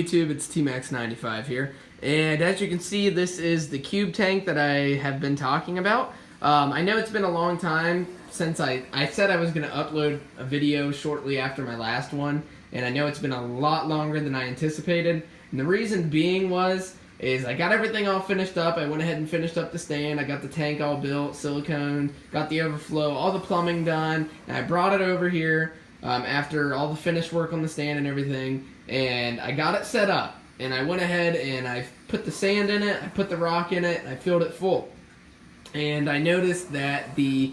YouTube? It's TMax95 here, and as you can see, this is the cube tank that I have been talking about. I know it's been a long time since I said I was going to upload a video shortly after my last one, and I know it's been a lot longer than I anticipated, and the reason being is I got everything all finished up. I went ahead and finished up the stand. I got the tank all built, silicone, got the overflow, all the plumbing done, and I brought it over here after all the finished work on the stand and everything, and I got it set up. And I went ahead and I put the sand in it, I put the rock in it, and I filled it full. And I noticed that the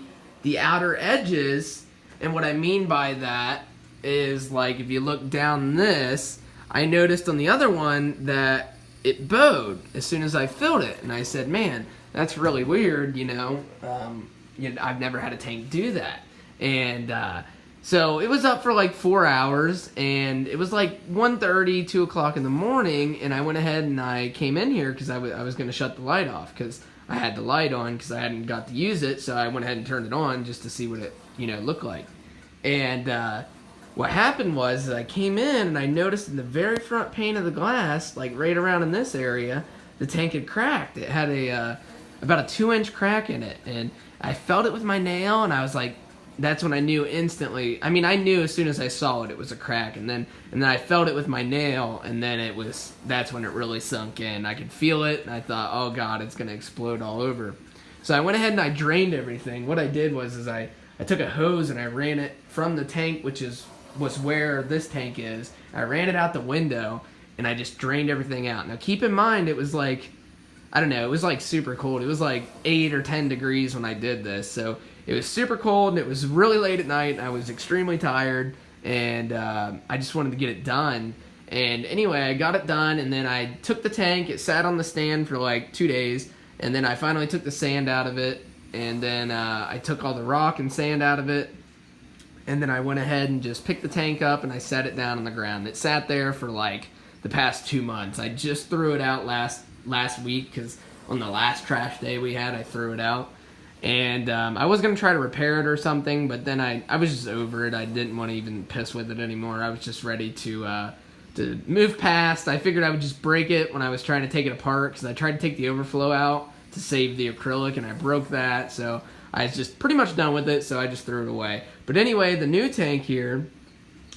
outer edges, and what I mean by that is, like, if you look down this, I noticed on the other one that it bowed as soon as I filled it, and I said, man, that's really weird, I've never had a tank do that. And so it was up for like 4 hours, and it was like 1:30, 2 o'clock in the morning, and I went ahead and I came in here because I was going to shut the light off because I had the light on because I hadn't got to use it, so I went ahead and turned it on just to see what it looked like. And what happened was I came in and I noticed in the very front pane of the glass, like right around in this area, the tank had cracked. It had about a 2-inch crack in it, and I felt it with my nail, and I was like, that's when I knew instantly. I mean, I knew as soon as I saw it, it was a crack, and then I felt it with my nail, and then that's when it really sunk in. I could feel it, and I thought, oh God, it's gonna explode all over. So I went ahead and I drained everything. What I did was I took a hose and I ran it from the tank, which was where this tank is. I ran it out the window, and I just drained everything out. Now keep in mind, it was like, I don't know, it was like super cold. It was like 8 or 10 degrees when I did this, so it was super cold, and it was really late at night, and I was extremely tired, and I just wanted to get it done. And anyway, I got it done, and then I took the tank. It sat on the stand for like 2 days, and then I finally took the sand out of it, and then I took all the rock and sand out of it, and then I went ahead and just picked the tank up, and I set it down on the ground. It sat there for like the past 2 months. I just threw it out last week because on the last trash day we had, I threw it out. And I was going to try to repair it or something, but then I was just over it. I didn't want to even piss with it anymore. I was just ready to move past. I figured I would just break it when I was trying to take it apart, because I tried to take the overflow out to save the acrylic, and I broke that. So I was just pretty much done with it, so I just threw it away. But anyway, the new tank here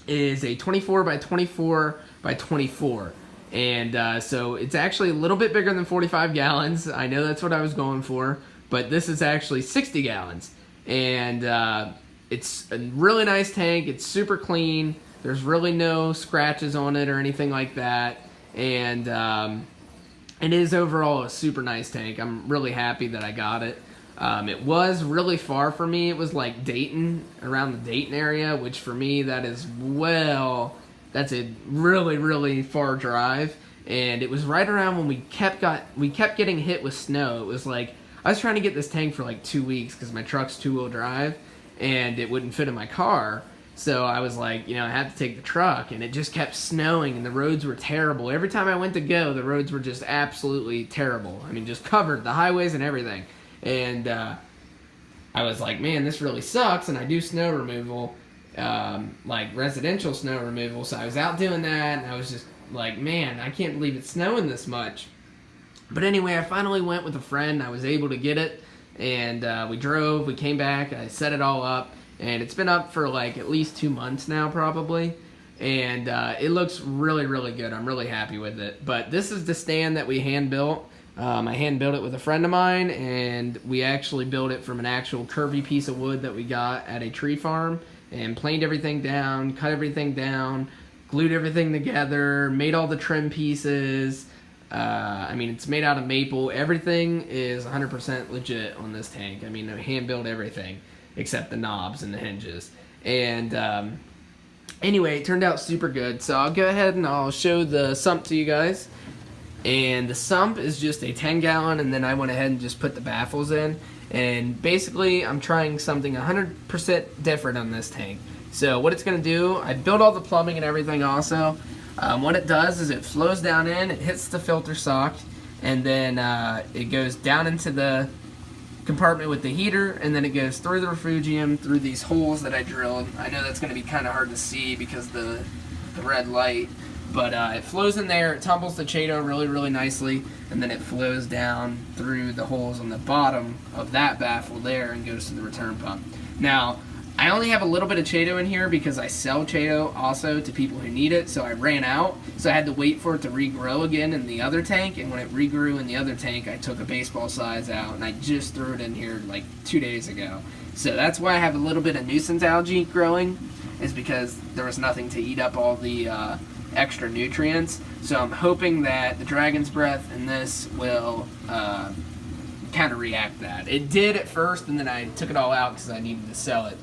is a 24 by 24 by 24. And so it's actually a little bit bigger than 45 gallons. I know that's what I was going for. But this is actually 60 gallons, and it's a really nice tank. It's super clean. There's really no scratches on it or anything like that, and it is overall a super nice tank. I'm really happy that I got it. It was really far from me. It was like Dayton, around the Dayton area, which for me, that's a really, really far drive, and it was right around when we kept getting hit with snow. It was like, I was trying to get this tank for like 2 weeks because my truck's 2-wheel drive and it wouldn't fit in my car. So I was like, I had to take the truck, and it just kept snowing and the roads were terrible. Every time I went to go, the roads were just absolutely terrible. I mean, just covered, the highways and everything. And I was like, man, this really sucks. And I do snow removal, like residential snow removal. So I was out doing that, and I was just like, man, I can't believe it's snowing this much. But anyway, I finally went with a friend. I was able to get it, and we came back, I set it all up, and it's been up for like at least 2 months now probably, and it looks really, really good. I'm really happy with it. But this is the stand that we hand-built. I hand-built it with a friend of mine, and we actually built it from an actual curvy piece of wood that we got at a tree farm, and planed everything down, cut everything down, glued everything together, made all the trim pieces. I mean, it's made out of maple. Everything is 100% legit on this tank. I mean, I hand-built everything except the knobs and the hinges. And anyway, it turned out super good. So I'll go ahead and I'll show the sump to you guys. And the sump is just a 10-gallon, and then I went ahead and just put the baffles in. And basically, I'm trying something 100% different on this tank. So what it's going to do, I built all the plumbing and everything also. What it does is it flows down in, it hits the filter sock, and then it goes down into the compartment with the heater, and then it goes through the refugium, through these holes that I drilled. I know that's going to be kind of hard to see because the red light, But it flows in there, it tumbles the Chaeto really, really nicely, and then it flows down through the holes on the bottom of that baffle there and goes to the return pump. Now, I only have a little bit of Chaeto in here because I sell Chaeto also to people who need it, so I ran out. So I had to wait for it to regrow again in the other tank, and when it regrew in the other tank, I took a baseball size out, and I just threw it in here like 2 days ago. So that's why I have a little bit of nuisance algae growing, is because there was nothing to eat up all the extra nutrients. So I'm hoping that the Dragon's Breath and this will counteract that. It did at first, and then I took it all out because I needed to sell it.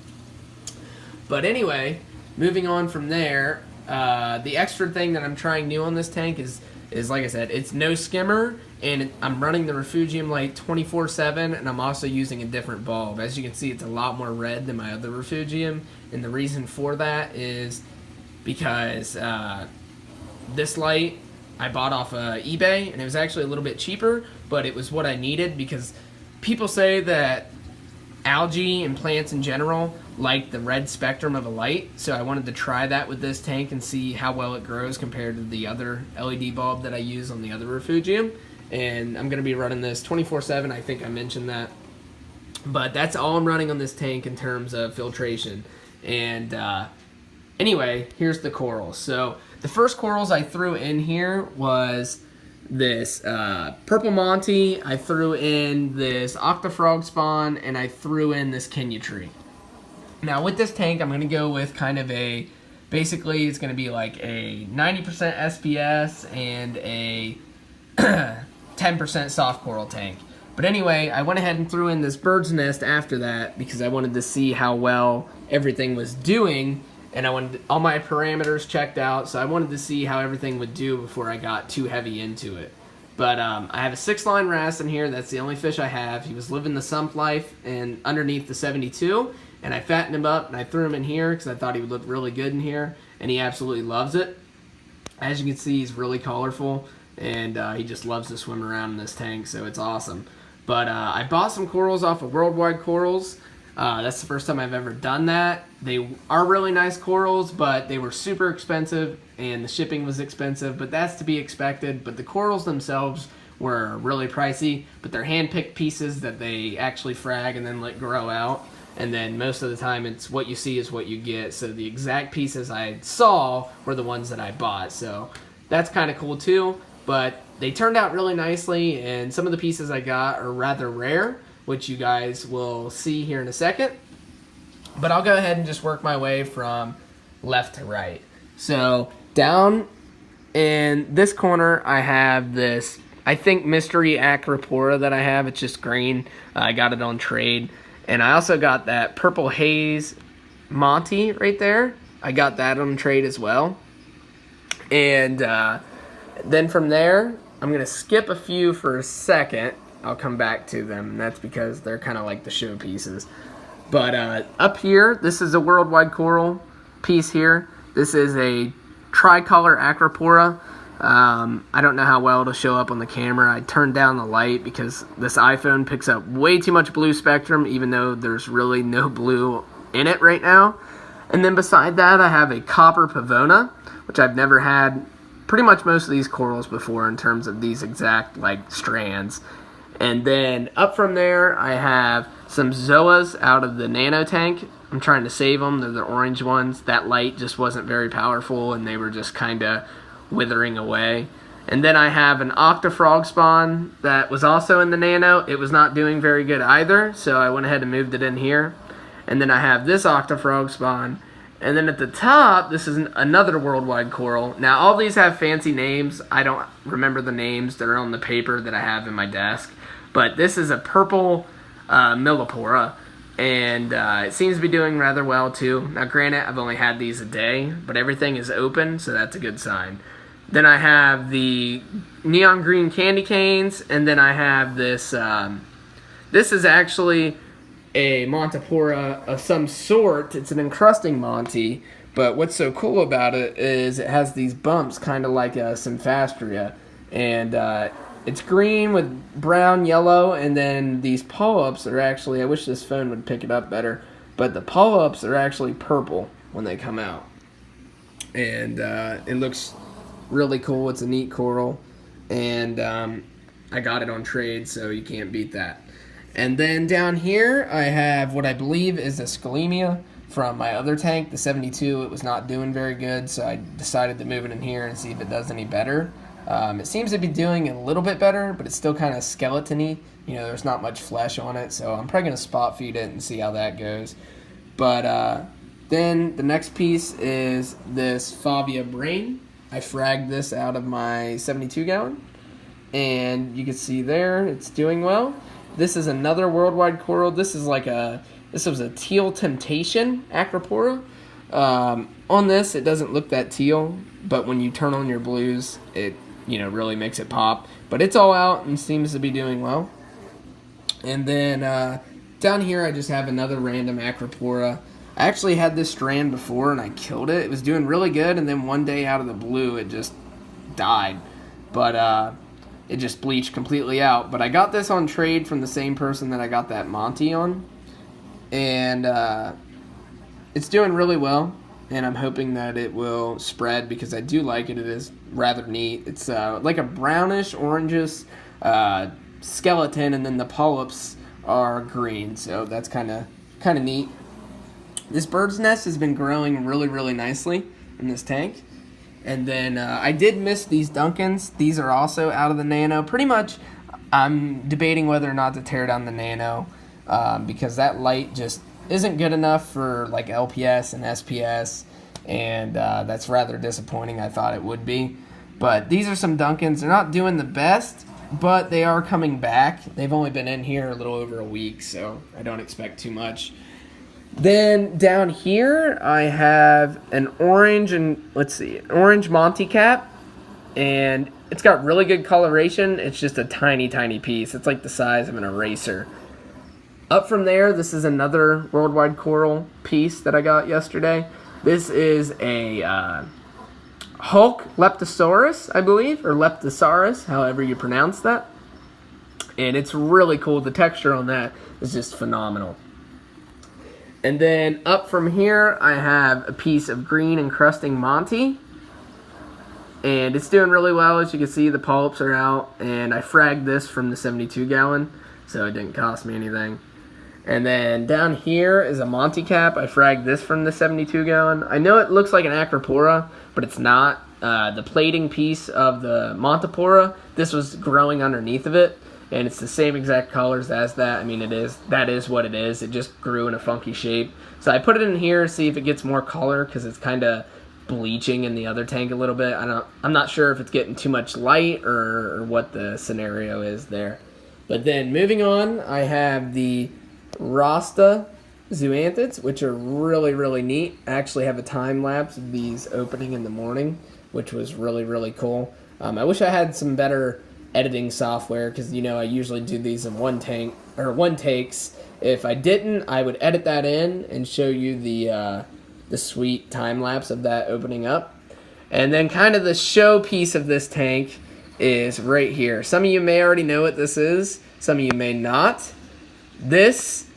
But anyway, moving on from there, the extra thing that I'm trying new on this tank is like I said, it's no skimmer, and I'm running the refugium light 24/7, and I'm also using a different bulb. As you can see, it's a lot more red than my other refugium, and the reason for that is because this light I bought off eBay, and it was actually a little bit cheaper, but it was what I needed because people say that algae and plants in general like the red spectrum of a light, so I wanted to try that with this tank and see how well it grows compared to the other LED bulb that I use on the other refugium. And I'm going to be running this 24/7, I think I mentioned that. But that's all I'm running on this tank in terms of filtration. And anyway, here's the corals. So the first corals I threw in here was this purple Monty, I threw in this octafrog spawn, and I threw in this Kenya tree. Now with this tank, I'm going to go with kind of a, basically it's going to be like a 90% SPS and a 10% soft coral tank. But anyway, I went ahead and threw in this bird's nest after that because I wanted to see how well everything was doing, and I wanted all my parameters checked out, so I wanted to see how everything would do before I got too heavy into it. But I have a 6-line wrasse in here. That's the only fish I have. He was living the sump life and underneath the 72, and I fattened him up and I threw him in here because I thought he would look really good in here, and he absolutely loves it. As you can see, he's really colorful, and he just loves to swim around in this tank, so it's awesome. But I bought some corals off of Worldwide Corals. That's the first time I've ever done that. They are really nice corals, but they were super expensive, and the shipping was expensive, but that's to be expected. But the corals themselves were really pricey, but they're hand-picked pieces that they actually frag and then let grow out. And then most of the time, it's what you see is what you get. So the exact pieces I saw were the ones that I bought. So that's kind of cool too. But they turned out really nicely, and some of the pieces I got are rather rare, which you guys will see here in a second. But I'll go ahead and just work my way from left to right. So down in this corner, I have this, I think, mystery acropora that I have. It's just green. I got it on trade. And I also got that purple haze Monty right there. I got that on trade as well. And then from there, I'm going to skip a few for a second. I'll come back to them, and that's because they're kind of like the show pieces. But up here, this is a Worldwide Coral piece here. This is a tricolor acropora. I don't know how well it'll show up on the camera. I turned down the light because this iPhone picks up way too much blue spectrum, even though there's really no blue in it right now. And then beside that, I have a copper pavona, which I've never had pretty much most of these corals before in terms of these exact like strands. And then up from there, I have some zoas out of the nano tank. I'm trying to save them. They're the orange ones. That light just wasn't very powerful, and they were just kind of withering away. And then I have an octafrog spawn that was also in the nano. It was not doing very good either, so I went ahead and moved it in here. And then I have this octafrog spawn. And then at the top, this is another Worldwide Coral. Now, all these have fancy names. I don't remember the names. They're on the paper that I have in my desk. But this is a purple millipora, and it seems to be doing rather well too. Now granted, I've only had these a day, but everything is open, so that's a good sign. Then I have the neon green candy canes, and then I have this, this is actually a Montipora of some sort. It's an encrusting Monty, but what's so cool about it is it has these bumps kind of like a Symphastria, and it's green with brown, yellow, and then these polyps are actually, I wish this phone would pick it up better, but the polyps are actually purple when they come out. And it looks really cool. It's a neat coral, and I got it on trade, so you can't beat that. And then down here, I have what I believe is a scalemia from my other tank, the 72. It was not doing very good, so I decided to move it in here and see if it does any better. It seems to be doing a little bit better, but it's still kind of skeleton-y. You know, there's not much flesh on it, so I'm probably going to spot feed it and see how that goes. But then the next piece is this Favia brain. I fragged this out of my 72 gallon, and you can see there it's doing well. This is another worldwide coral. This was a teal temptation acropora. On this, it doesn't look that teal, but when you turn on your blues, it really makes it pop. But it's all out and seems to be doing well. And then down here, I just have another random acropora. I actually had this strand before and I killed it. It was doing really good, and then one day out of the blue, it just died. But it just bleached completely out. But I got this on trade from the same person that I got that Monty on. And it's doing really well. And I'm hoping that it will spread because I do like it. It is rather neat. It's like a brownish, orangish skeleton, and then the polyps are green. So that's kind of neat. This bird's nest has been growing really, really nicely in this tank. And then I did miss these Duncans. These are also out of the nano. Pretty much I'm debating whether or not to tear down the nano because that light just isn't good enough for like LPS and SPS, and that's rather disappointing. I thought it would be. But these are some Duncans. They're not doing the best, but they are coming back. They've only been in here a little over a week, so I don't expect too much. Then down here, I have an orange orange Monty cap, and it's got really good coloration. It's just a tiny, tiny piece. It's like the size of an eraser. Up from there, this is another worldwide coral piece that I got yesterday. This is a Hulk Leptosaurus, I believe, or Leptosaurus, however you pronounce that. And it's really cool. The texture on that is just phenomenal. And then up from here, I have a piece of green encrusting Monty. And it's doing really well. As you can see, the polyps are out. And I fragged this from the 72 gallon, so it didn't cost me anything. And then down here is a Monty cap. I fragged this from the 72 gallon. I know it looks like an acropora, but it's not. The plating piece of the Montipora, this was growing underneath of it. And it's the same exact colors as that. I mean, that is what it is. It just grew in a funky shape. So I put it in here to see if it gets more color because it's kind of bleaching in the other tank a little bit. I'm not sure if it's getting too much light or what the scenario is there. But then moving on, I have the Rasta zoanthids, which are really, really neat. I actually have a time lapse of these opening in the morning, which was really, really cool. I wish I had some better editing software because I usually do these in one takes. If I didn't, I would edit that in and show you the sweet time lapse of that opening up. And then kind of the show piece of this tank is right here. Some of you may already know what this is. Some of you may not. This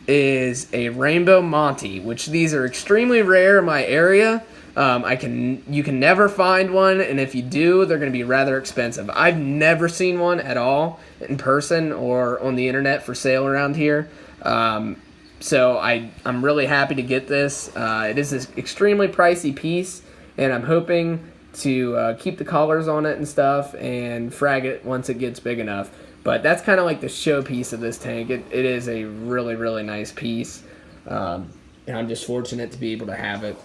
is a Rainbow Monty, which these are extremely rare in my area. You can never find one, and if you do, they're going to be rather expensive. I've never seen one at all in person or on the internet for sale around here. So I'm really happy to get this. It is an extremely pricey piece, and I'm hoping to keep the collars on it and stuff and frag it once it gets big enough. But that's kind of like the showpiece of this tank. It is a really, really nice piece, and I'm just fortunate to be able to have it.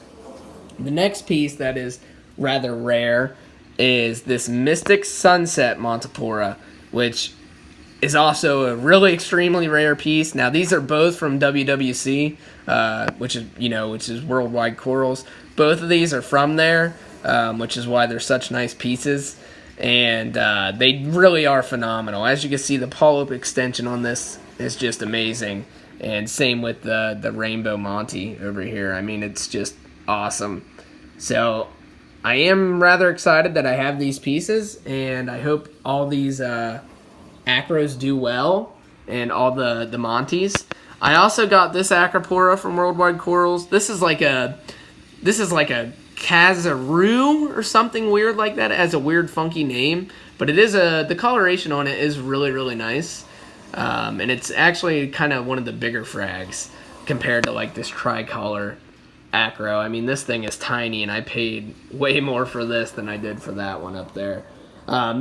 The next piece that is rather rare is this Mystic Sunset Montipora, which is also a really extremely rare piece. Now, these are both from WWC, which is Worldwide Corals. Both of these are from there, which is why they're such nice pieces. And they really are phenomenal. As you can see, the polyp extension on this is just amazing. And same with the Rainbow Monty over here. I mean, it's just awesome. So I am rather excited that I have these pieces, and I hope all these acros do well, and all the Monties. I also got this acropora from Worldwide Corals. This is like a Kazaroo or something weird like that. It has a weird funky name, but it is the coloration on it is really, really nice. And it's actually kind of one of the bigger frags compared to like this tricolor acro. I mean, this thing is tiny, and I paid way more for this than I did for that one up there.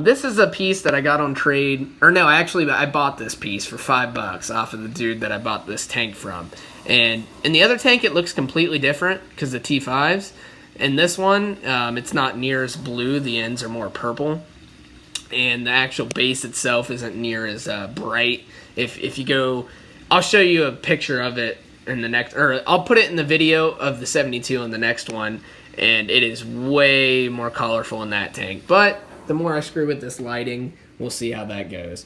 This is a piece that I got on trade, or no, actually I bought this piece for $5 off of the dude that I bought this tank from. And in the other tank, it looks completely different because the T5s. In this one, it's not near as blue. The ends are more purple. And the actual base itself isn't near as bright. If you go, I'll show you a picture of it in the next, or I'll put it in the video of the 72 in the next one, and it is way more colorful in that tank. But the more I screw with this lighting, we'll see how that goes.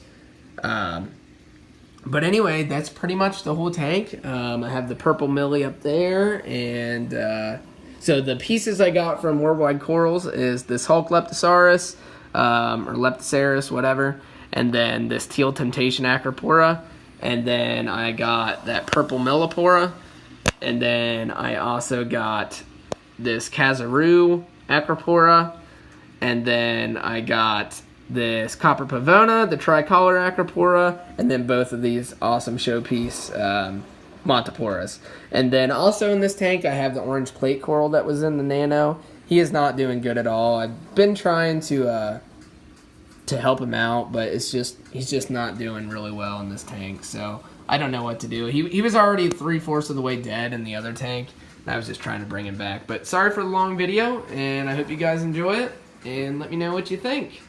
But anyway, that's pretty much the whole tank. I have the purple Millie up there, and so the pieces I got from Worldwide Corals is this Hulk Leptosaurus, or Leptosaurus, whatever, and then this Teal Temptation Acropora, and then I got that purple Millipora, and then I also got this Kazaroo Acropora, and then I got this Copper Pavona, the Tricolor Acropora, and then both of these awesome showpiece Montiporas. And then also in this tank, I have the orange plate coral that was in the Nano. He is not doing good at all. I've been trying to help him out, but he's just not doing really well in this tank. So I don't know what to do. He was already 3/4 of the way dead in the other tank. I was just trying to bring him back. But sorry for the long video, and I hope you guys enjoy it, and let me know what you think.